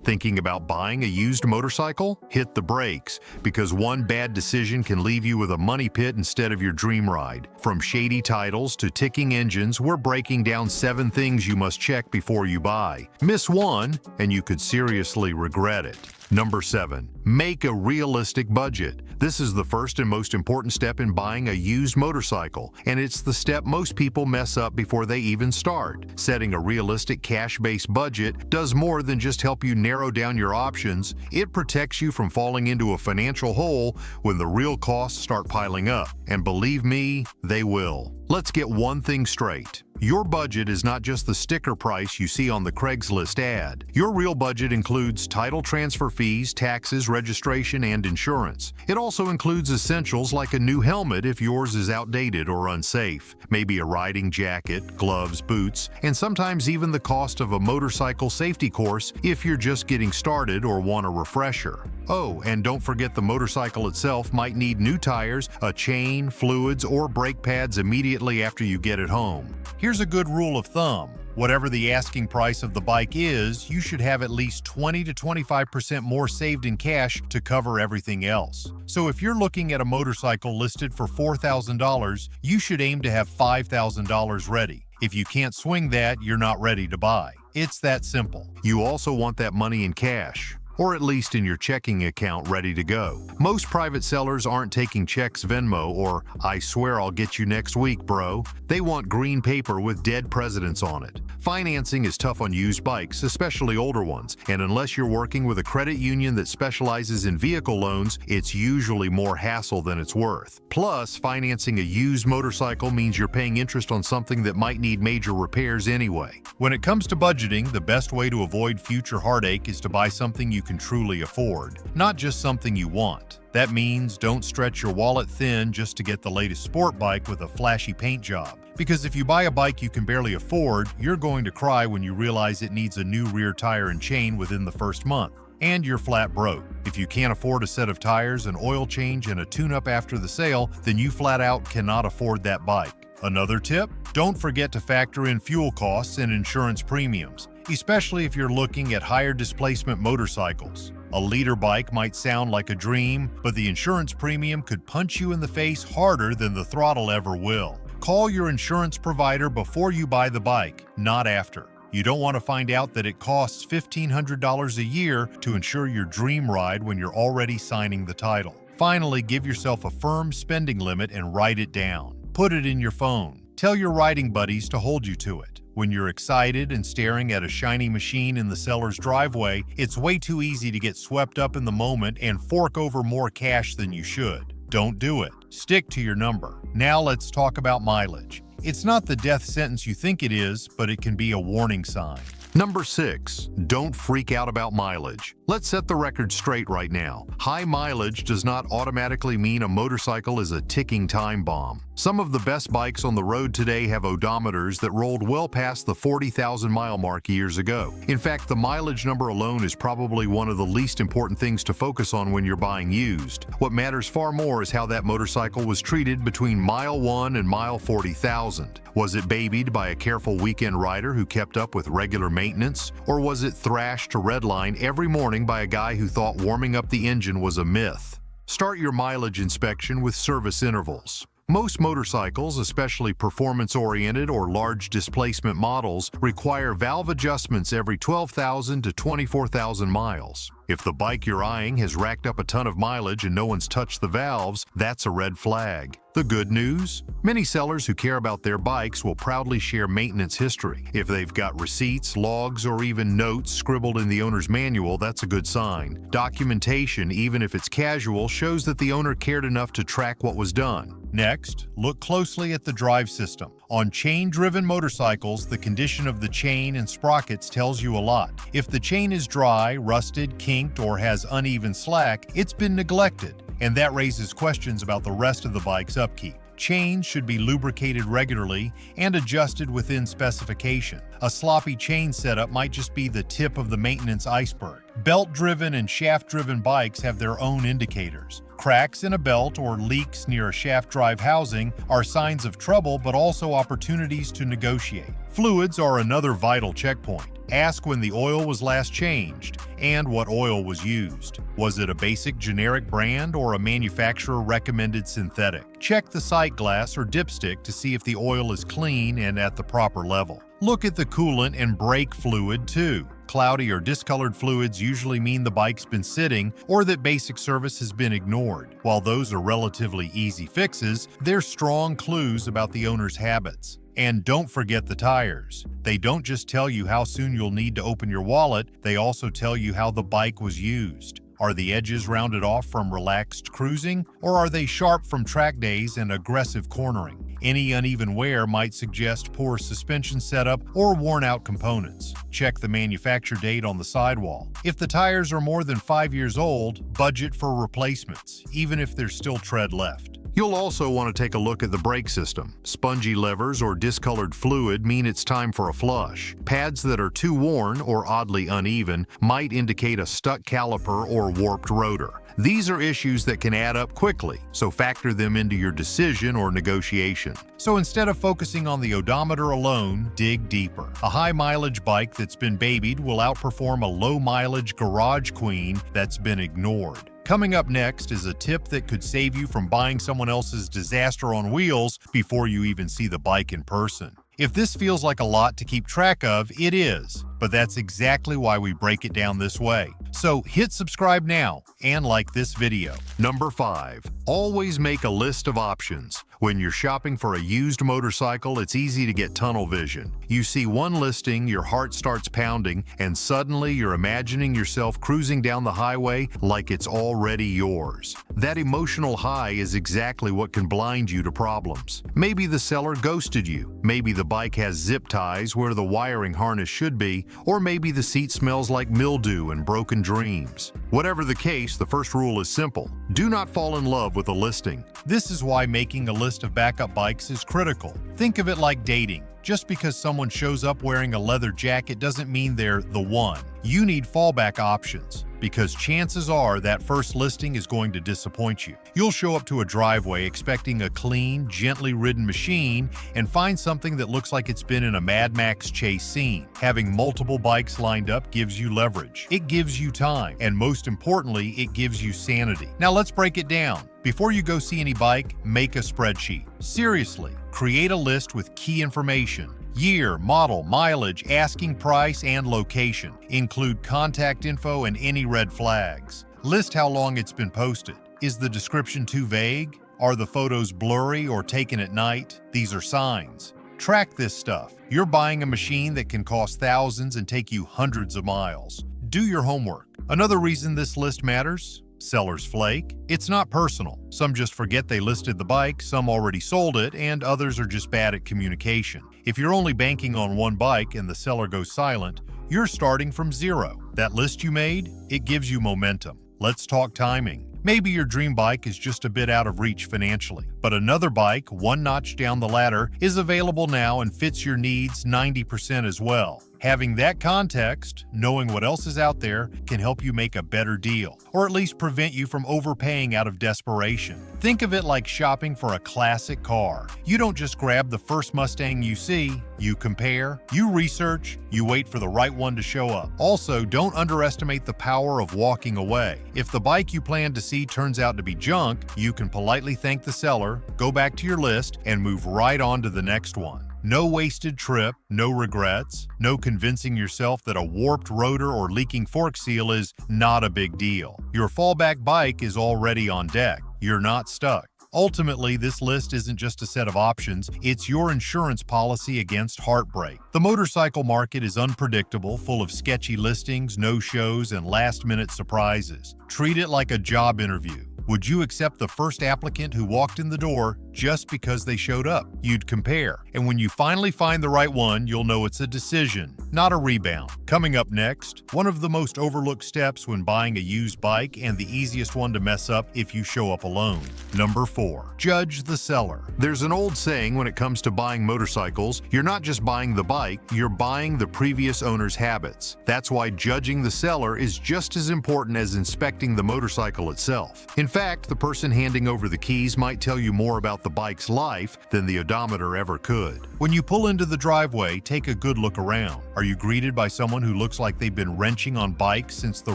Thinking about buying a used motorcycle? Hit the brakes, because one bad decision can leave you with a money pit instead of your dream ride. From shady titles to ticking engines, we're breaking down 7 things you must check before you buy. Miss one, and you could seriously regret it. Number 7. Make a realistic budget. This is the first and most important step in buying a used motorcycle, and it's the step most people mess up before they even start. Setting a realistic cash-based budget does more than just help you narrow down your options. It protects you from falling into a financial hole when the real costs start piling up. And believe me, they will. Let's get one thing straight. Your budget is not just the sticker price you see on the Craigslist ad. Your real budget includes title transfer fees, taxes, registration, and insurance. It also includes essentials like a new helmet if yours is outdated or unsafe, maybe a riding jacket, gloves, boots, and sometimes even the cost of a motorcycle safety course if you're just getting started or want a refresher. Oh, and don't forget the motorcycle itself might need new tires, a chain, fluids, or brake pads immediately after you get it home. Here's a good rule of thumb. Whatever the asking price of the bike is, you should have at least 20 to 25% more saved in cash to cover everything else. So if you're looking at a motorcycle listed for $4,000, you should aim to have $5,000 ready. If you can't swing that, you're not ready to buy. It's that simple. You also want that money in cash, or at least in your checking account ready to go. Most private sellers aren't taking checks, Venmo, or "I swear I'll get you next week, bro." They want green paper with dead presidents on it. Financing is tough on used bikes, especially older ones, and unless you're working with a credit union that specializes in vehicle loans, it's usually more hassle than it's worth. Plus, financing a used motorcycle means you're paying interest on something that might need major repairs anyway. When it comes to budgeting, the best way to avoid future heartache is to buy something you can truly afford, not just something you want. That means don't stretch your wallet thin just to get the latest sport bike with a flashy paint job. Because if you buy a bike you can barely afford, you're going to cry when you realize it needs a new rear tire and chain within the first month. And you're flat broke. If you can't afford a set of tires, an oil change, and a tune-up after the sale, then you flat out cannot afford that bike. Another tip? Don't forget to factor in fuel costs and insurance premiums, especially if you're looking at higher displacement motorcycles. A liter bike might sound like a dream, but the insurance premium could punch you in the face harder than the throttle ever will. Call your insurance provider before you buy the bike, not after. You don't want to find out that it costs $1,500 a year to insure your dream ride when you're already signing the title. Finally, give yourself a firm spending limit and write it down. Put it in your phone. Tell your riding buddies to hold you to it. When you're excited and staring at a shiny machine in the seller's driveway, it's way too easy to get swept up in the moment and fork over more cash than you should. Don't do it. Stick to your number. Now let's talk about mileage. It's not the death sentence you think it is, but it can be a warning sign. Number 6. Don't freak out about mileage. Let's set the record straight right now. High mileage does not automatically mean a motorcycle is a ticking time bomb. Some of the best bikes on the road today have odometers that rolled well past the 40,000 mile mark years ago. In fact, the mileage number alone is probably one of the least important things to focus on when you're buying used. What matters far more is how that motorcycle was treated between mile 1 and mile 40,000. Was it babied by a careful weekend rider who kept up with regular maintenance? Or was it thrashed to redline every morning by a guy who thought warming up the engine was a myth? Start your mileage inspection with service intervals. Most motorcycles, especially performance-oriented or large displacement models, require valve adjustments every 12,000 to 24,000 miles. If the bike you're eyeing has racked up a ton of mileage and no one's touched the valves, that's a red flag. The good news? Many sellers who care about their bikes will proudly share maintenance history. If they've got receipts, logs, or even notes scribbled in the owner's manual, that's a good sign. Documentation, even if it's casual, shows that the owner cared enough to track what was done. Next, look closely at the drive system. On chain-driven motorcycles, the condition of the chain and sprockets tells you a lot. If the chain is dry, rusted, kinked, or has uneven slack, it's been neglected, and that raises questions about the rest of the bike's upkeep. Chains should be lubricated regularly and adjusted within specification. A sloppy chain setup might just be the tip of the maintenance iceberg. Belt-driven and shaft-driven bikes have their own indicators. Cracks in a belt or leaks near a shaft drive housing are signs of trouble but also opportunities to negotiate. Fluids are another vital checkpoint. Ask when the oil was last changed and what oil was used. Was it a basic generic brand or a manufacturer-recommended synthetic? Check the sight glass or dipstick to see if the oil is clean and at the proper level. Look at the coolant and brake fluid too. Cloudy or discolored fluids usually mean the bike's been sitting or that basic service has been ignored. While those are relatively easy fixes, they're strong clues about the owner's habits. And don't forget the tires. They don't just tell you how soon you'll need to open your wallet, they also tell you how the bike was used. Are the edges rounded off from relaxed cruising, or are they sharp from track days and aggressive cornering? Any uneven wear might suggest poor suspension setup or worn-out components. Check the manufacture date on the sidewall. If the tires are more than 5 years old, budget for replacements, even if there's still tread left. You'll also want to take a look at the brake system. Spongy levers or discolored fluid mean it's time for a flush. Pads that are too worn or oddly uneven might indicate a stuck caliper or warped rotor. These are issues that can add up quickly, so factor them into your decision or negotiation. So instead of focusing on the odometer alone, dig deeper. A high-mileage bike that's been babied will outperform a low-mileage garage queen that's been ignored. Coming up next is a tip that could save you from buying someone else's disaster on wheels before you even see the bike in person. If this feels like a lot to keep track of, it is, but that's exactly why we break it down this way. So hit subscribe now and like this video. Number 5. Always make a list of options. When you're shopping for a used motorcycle, it's easy to get tunnel vision. You see one listing, your heart starts pounding, and suddenly you're imagining yourself cruising down the highway like it's already yours. That emotional high is exactly what can blind you to problems. Maybe the seller ghosted you. Maybe the bike has zip ties where the wiring harness should be, or maybe the seat smells like mildew and broken dreams. Whatever the case, the first rule is simple. Do not fall in love with a listing. This is why making a list of backup bikes is critical. Think of it like dating. Just because someone shows up wearing a leather jacket doesn't mean they're the one. You need fallback options, because chances are that first listing is going to disappoint you. You'll show up to a driveway expecting a clean, gently ridden machine and find something that looks like it's been in a Mad Max chase scene. Having multiple bikes lined up gives you leverage. It gives you time, and most importantly, it gives you sanity. Now let's break it down. Before you go see any bike, make a spreadsheet. Seriously, create a list with key information. Year, model, mileage, asking price, and location. Include contact info and any red flags. List how long it's been posted. Is the description too vague? Are the photos blurry or taken at night? These are signs. Track this stuff. You're buying a machine that can cost thousands and take you hundreds of miles. Do your homework. Another reason this list matters: sellers flake. It's not personal. Some just forget they listed the bike, some already sold it, and others are just bad at communication. If you're only banking on one bike and the seller goes silent, you're starting from zero. That list you made, it gives you momentum. Let's talk timing. Maybe your dream bike is just a bit out of reach financially, but another bike, one notch down the ladder, is available now and fits your needs 90% as well. Having that context, knowing what else is out there, can help you make a better deal, or at least prevent you from overpaying out of desperation. Think of it like shopping for a classic car. You don't just grab the first Mustang you see, you compare, you research, you wait for the right one to show up. Also, don't underestimate the power of walking away. If the bike you plan to see turns out to be junk, you can politely thank the seller, go back to your list, and move right on to the next one. No wasted trip, no regrets, no convincing yourself that a warped rotor or leaking fork seal is not a big deal. Your fallback bike is already on deck. You're not stuck. Ultimately, this list isn't just a set of options, it's your insurance policy against heartbreak. The motorcycle market is unpredictable, full of sketchy listings, no-shows, and last-minute surprises. Treat it like a job interview. Would you accept the first applicant who walked in the door just because they showed up? You'd compare, and when you finally find the right one, you'll know it's a decision, not a rebound. Coming up next, one of the most overlooked steps when buying a used bike and the easiest one to mess up if you show up alone. Number 4. Judge the seller. There's an old saying when it comes to buying motorcycles, you're not just buying the bike, you're buying the previous owner's habits. That's why judging the seller is just as important as inspecting the motorcycle itself. In fact, the person handing over the keys might tell you more about the bike's life than the odometer ever could. When you pull into the driveway, take a good look around. Are you greeted by someone who looks like they've been wrenching on bikes since the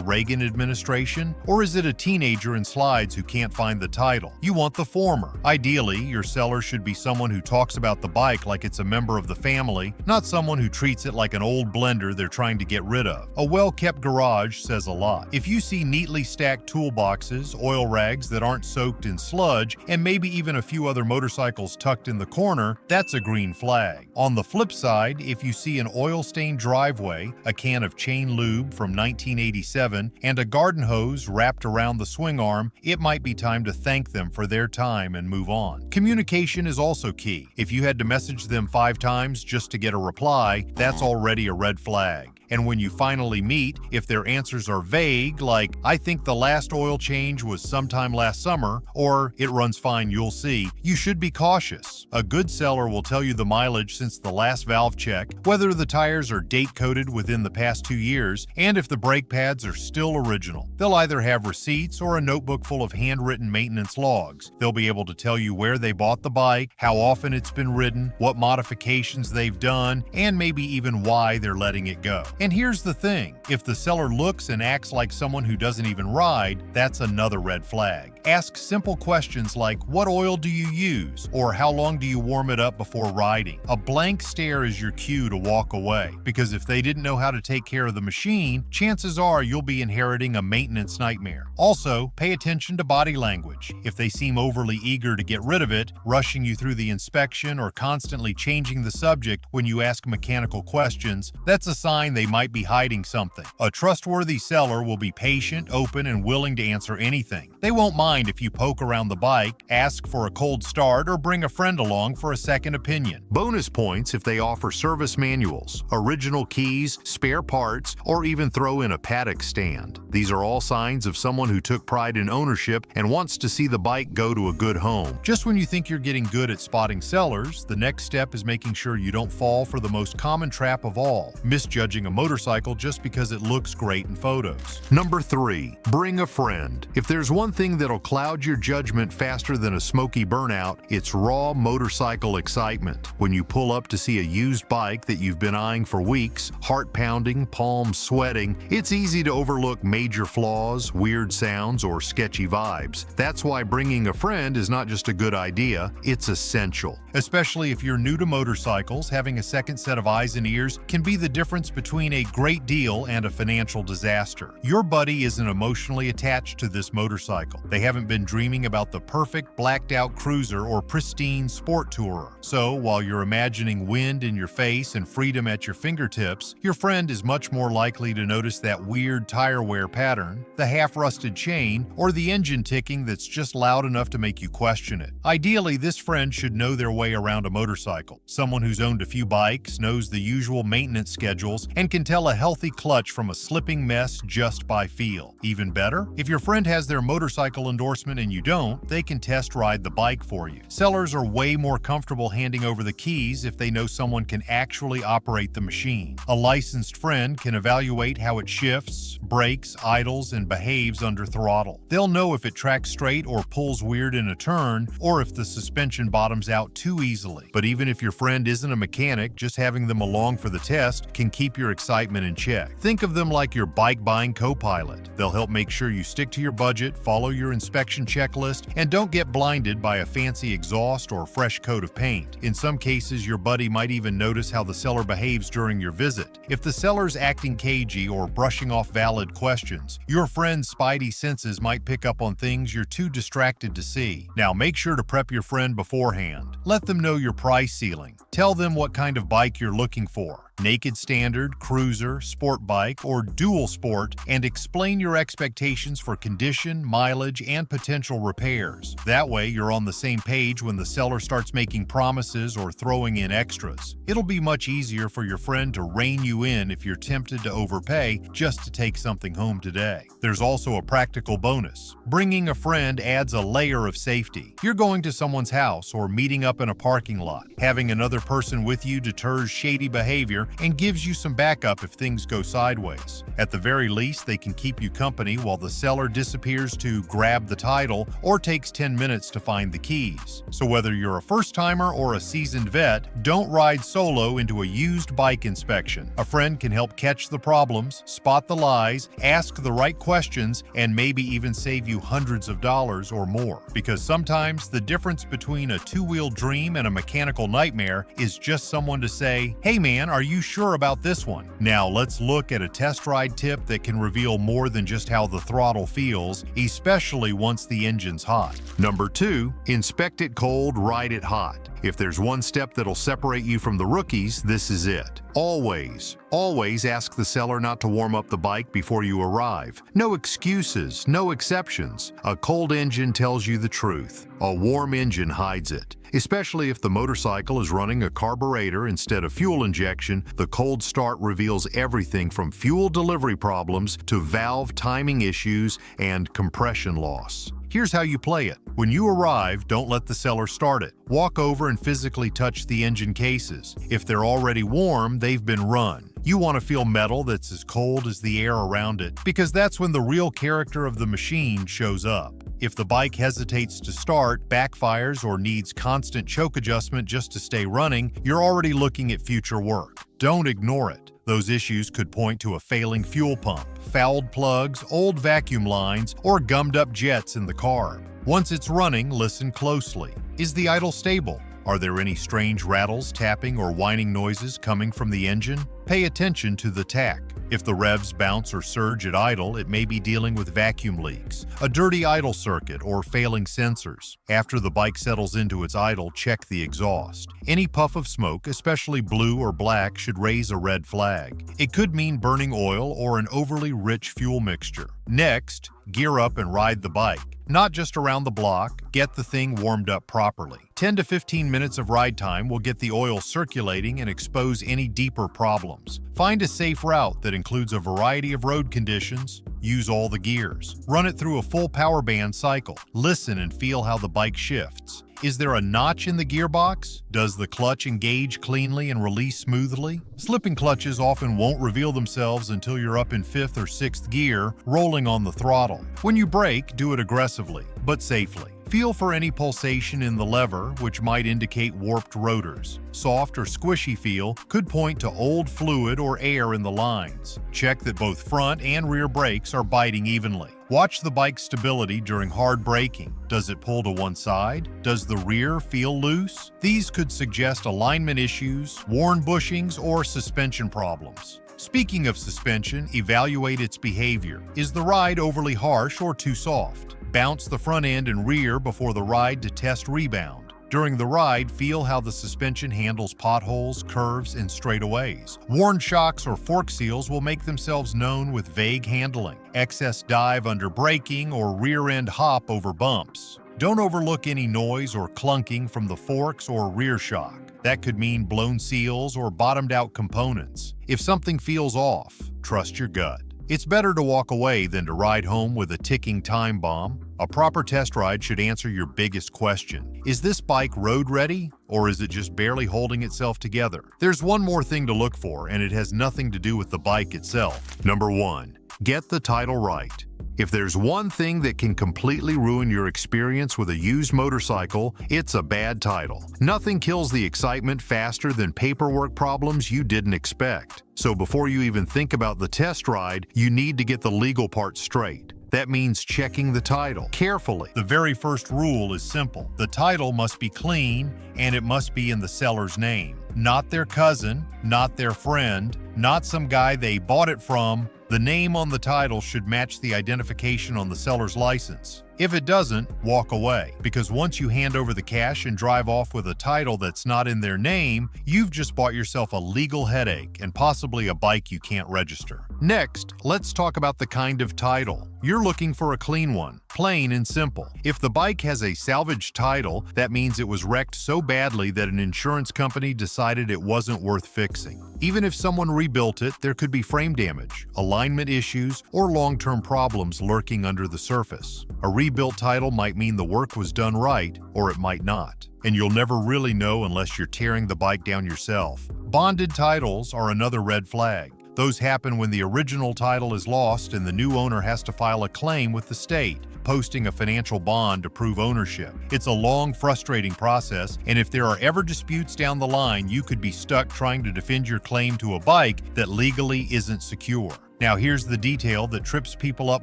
Reagan administration? Or is it a teenager in slides who can't find the title? You want the former. Ideally, your seller should be someone who talks about the bike like it's a member of the family, not someone who treats it like an old blender they're trying to get rid of. A well-kept garage says a lot. If you see neatly stacked toolboxes, oil rags that aren't soaked in sludge, and maybe even a few other motorcycles tucked in the corner, that's a green flag. On the flip side, if you see an oil-stained driveway, a can of chain lube from 1987, and a garden hose wrapped around the swing arm, it might be time to thank them for their time and move on. Communication is also key. If you had to message them 5 times just to get a reply, that's already a red flag. And when you finally meet, if their answers are vague, like, "I think the last oil change was sometime last summer," or "It runs fine, you'll see," you should be cautious. A good seller will tell you the mileage since the last valve check, whether the tires are date-coded within the past 2 years, and if the brake pads are still original. They'll either have receipts or a notebook full of handwritten maintenance logs. They'll be able to tell you where they bought the bike, how often it's been ridden, what modifications they've done, and maybe even why they're letting it go. And here's the thing, if the seller looks and acts like someone who doesn't even ride, that's another red flag. Ask simple questions like, "What oil do you use?" or "How long do you warm it up before riding?" A blank stare is your cue to walk away, because if they didn't know how to take care of the machine, chances are you'll be inheriting a maintenance nightmare. Also, pay attention to body language. If they seem overly eager to get rid of it, rushing you through the inspection, or constantly changing the subject when you ask mechanical questions, that's a sign they might be hiding something. A trustworthy seller will be patient, open, and willing to answer anything. They won't mind if you poke around the bike, ask for a cold start, or bring a friend along for a second opinion. Bonus points if they offer service manuals, original keys, spare parts, or even throw in a paddock stand. These are all signs of someone who took pride in ownership and wants to see the bike go to a good home. Just when you think you're getting good at spotting sellers, the next step is making sure you don't fall for the most common trap of all, misjudging a motorcycle just because it looks great in photos. Number 3, bring a friend. If there's one thing that'll cloud your judgment faster than a smoky burnout, it's raw motorcycle excitement. When you pull up to see a used bike that you've been eyeing for weeks, heart pounding, palms sweating, it's easy to overlook major flaws, weird sounds, or sketchy vibes. That's why bringing a friend is not just a good idea, it's essential. Especially if you're new to motorcycles, having a second set of eyes and ears can be the difference between a great deal and a financial disaster. Your buddy isn't emotionally attached to this motorcycle. They haven't been dreaming about the perfect blacked-out cruiser or pristine sport tourer. So, while you're imagining wind in your face and freedom at your fingertips, your friend is much more likely to notice that weird tire wear pattern, the half-rusted chain, or the engine ticking that's just loud enough to make you question it. Ideally, this friend should know their way around a motorcycle. Someone who's owned a few bikes, knows the usual maintenance schedules, and can tell a healthy clutch from a slipping mess just by feel. Even better, if your friend has their motorcycle endorsement and you don't, they can test ride the bike for you. Sellers are way more comfortable handing over the keys if they know someone can actually operate the machine. A licensed friend can evaluate how it shifts, brakes, idles, and behaves under throttle. They'll know if it tracks straight or pulls weird in a turn, or if the suspension bottoms out too easily. But even if your friend isn't a mechanic, just having them along for the test can keep your excitement in check. Think of them like your bike-buying co-pilot. They'll help make sure you stick to your budget, follow your inspection checklist, and don't get blinded by a fancy exhaust or fresh coat of paint. In some cases, your buddy might even notice how the seller behaves during your visit. If the seller's acting cagey or brushing off valid questions, your friend's spidey senses might pick up on things you're too distracted to see. Now, make sure to prep your friend beforehand. Let them know your price ceiling. Tell them what kind of bike you're looking for. Naked standard, cruiser, sport bike, or dual sport, and explain your expectations for condition, mileage, and potential repairs. That way, you're on the same page when the seller starts making promises or throwing in extras. It'll be much easier for your friend to rein you in if you're tempted to overpay just to take something home today. There's also a practical bonus. Bringing a friend adds a layer of safety. You're going to someone's house or meeting up in a parking lot. Having another person with you deters shady behavior and gives you some backup if things go sideways. At the very least, they can keep you company while the seller disappears to grab the title or takes 10 minutes to find the keys. So whether you're a first-timer or a seasoned vet, don't ride solo into a used bike inspection. A friend can help catch the problems, spot the lies, ask the right questions, and maybe even save you hundreds of dollars or more. Because sometimes the difference between a two-wheel dream and a mechanical nightmare is just someone to say, "Hey man, are you sure about this one?" Now let's look at a test ride tip that can reveal more than just how the throttle feels, especially once the engine's hot. Number 2, inspect it cold, ride it hot. If there's one step that'll separate you from the rookies, this is it. Always ask the seller not to warm up the bike before you arrive. No excuses, no exceptions. A cold engine tells you the truth. A warm engine hides it. Especially if the motorcycle is running a carburetor instead of fuel injection, the cold start reveals everything from fuel delivery problems to valve timing issues and compression loss. Here's how you play it. When you arrive, don't let the seller start it. Walk over and physically touch the engine cases. If they're already warm, they've been run. You want to feel metal that's as cold as the air around it, because that's when the real character of the machine shows up. If the bike hesitates to start, backfires, or needs constant choke adjustment just to stay running, you're already looking at future work. Don't ignore it. Those issues could point to a failing fuel pump, fouled plugs, old vacuum lines, or gummed up jets in the carb. Once it's running, listen closely. Is the idle stable? Are there any strange rattles, tapping, or whining noises coming from the engine? Pay attention to the tach. If the revs bounce or surge at idle, it may be dealing with vacuum leaks, a dirty idle circuit, or failing sensors. After the bike settles into its idle, check the exhaust. Any puff of smoke, especially blue or black, should raise a red flag. It could mean burning oil or an overly rich fuel mixture. Next, gear up and ride the bike. Not just around the block, get the thing warmed up properly. 10 to 15 minutes of ride time will get the oil circulating and expose any deeper problems. Find a safe route that includes a variety of road conditions. Use all the gears. Run it through a full power band cycle. Listen and feel how the bike shifts. Is there a notch in the gearbox? Does the clutch engage cleanly and release smoothly? Slipping clutches often won't reveal themselves until you're up in 5th or 6th gear, rolling on the throttle. When you brake, do it aggressively, but safely. Feel for any pulsation in the lever, which might indicate warped rotors. Soft or squishy feel could point to old fluid or air in the lines. Check that both front and rear brakes are biting evenly. Watch the bike's stability during hard braking. Does it pull to one side? Does the rear feel loose? These could suggest alignment issues, worn bushings, or suspension problems. Speaking of suspension, evaluate its behavior. Is the ride overly harsh or too soft? Bounce the front end and rear before the ride to test rebound. During the ride, feel how the suspension handles potholes, curves, and straightaways. Worn shocks or fork seals will make themselves known with vague handling, excess dive under braking, or rear-end hop over bumps. Don't overlook any noise or clunking from the forks or rear shock. That could mean blown seals or bottomed-out components. If something feels off, trust your gut. It's better to walk away than to ride home with a ticking time bomb. A proper test ride should answer your biggest question. Is this bike road ready, or is it just barely holding itself together? There's one more thing to look for, and it has nothing to do with the bike itself. Number 1, get the title right. If there's one thing that can completely ruin your experience with a used motorcycle, it's a bad title. Nothing kills the excitement faster than paperwork problems you didn't expect. So before you even think about the test ride, you need to get the legal part straight. That means checking the title carefully. The very first rule is simple. The title must be clean, and it must be in the seller's name. Not their cousin, not their friend, not some guy they bought it from. The name on the title should match the identification on the seller's license. If it doesn't, walk away, because once you hand over the cash and drive off with a title that's not in their name, you've just bought yourself a legal headache and possibly a bike you can't register. Next, let's talk about the kind of title. You're looking for a clean one, plain and simple. If the bike has a salvage title, that means it was wrecked so badly that an insurance company decided it wasn't worth fixing. Even if someone rebuilt it, there could be frame damage, alignment issues, or long-term problems lurking under the surface. A rebuilt title might mean the work was done right, or it might not. And you'll never really know unless you're tearing the bike down yourself. Bonded titles are another red flag. Those happen when the original title is lost and the new owner has to file a claim with the state, posting a financial bond to prove ownership. It's a long, frustrating process, and if there are ever disputes down the line, you could be stuck trying to defend your claim to a bike that legally isn't secure. Now here's the detail that trips people up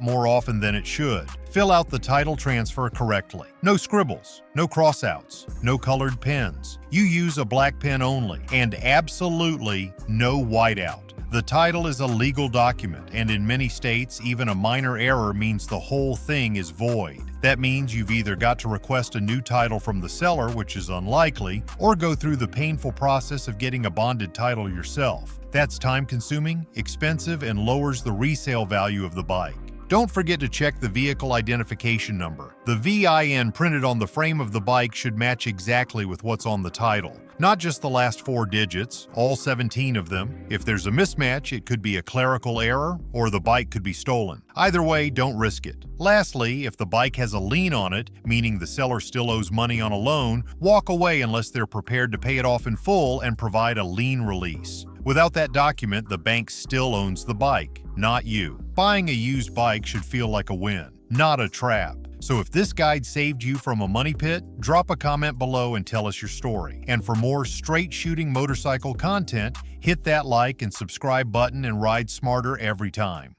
more often than it should. Fill out the title transfer correctly. No scribbles, no crossouts, no colored pens. You use a black pen only, and absolutely no whiteout. The title is a legal document, and in many states, even a minor error means the whole thing is void. That means you've either got to request a new title from the seller, which is unlikely, or go through the painful process of getting a bonded title yourself. That's time-consuming, expensive, and lowers the resale value of the bike. Don't forget to check the vehicle identification number. The VIN printed on the frame of the bike should match exactly with what's on the title. Not just the last 4 digits, all 17 of them. If there's a mismatch, it could be a clerical error, or the bike could be stolen. Either way, don't risk it. Lastly, if the bike has a lien on it, meaning the seller still owes money on a loan, walk away unless they're prepared to pay it off in full and provide a lien release. Without that document, the bank still owns the bike, not you. Buying a used bike should feel like a win, not a trap. So if this guide saved you from a money pit, drop a comment below and tell us your story. And for more straight-shooting motorcycle content, hit that like and subscribe button and ride smarter every time.